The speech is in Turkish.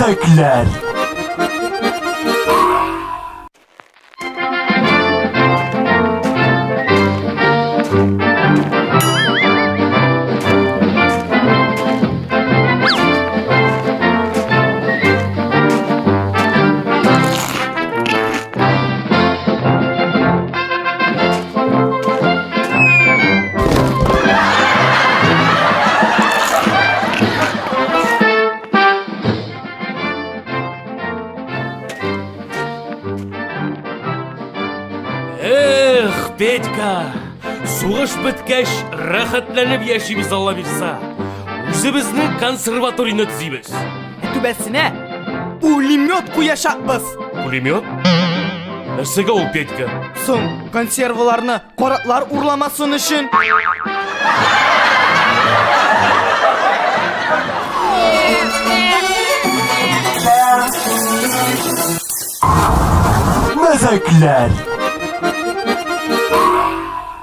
Mezekler. Petka, so'g'ish bitgach rohatlanib yashaymiz Alloh bersa. O'zimizni konservatoriyani tuzaymiz. Tubasini pulemyot qo'yashaqmiz. Pulemyot? Narsaga u Petka? So'ng konservalarni qoratlar urlamasin uchun. Mezekler.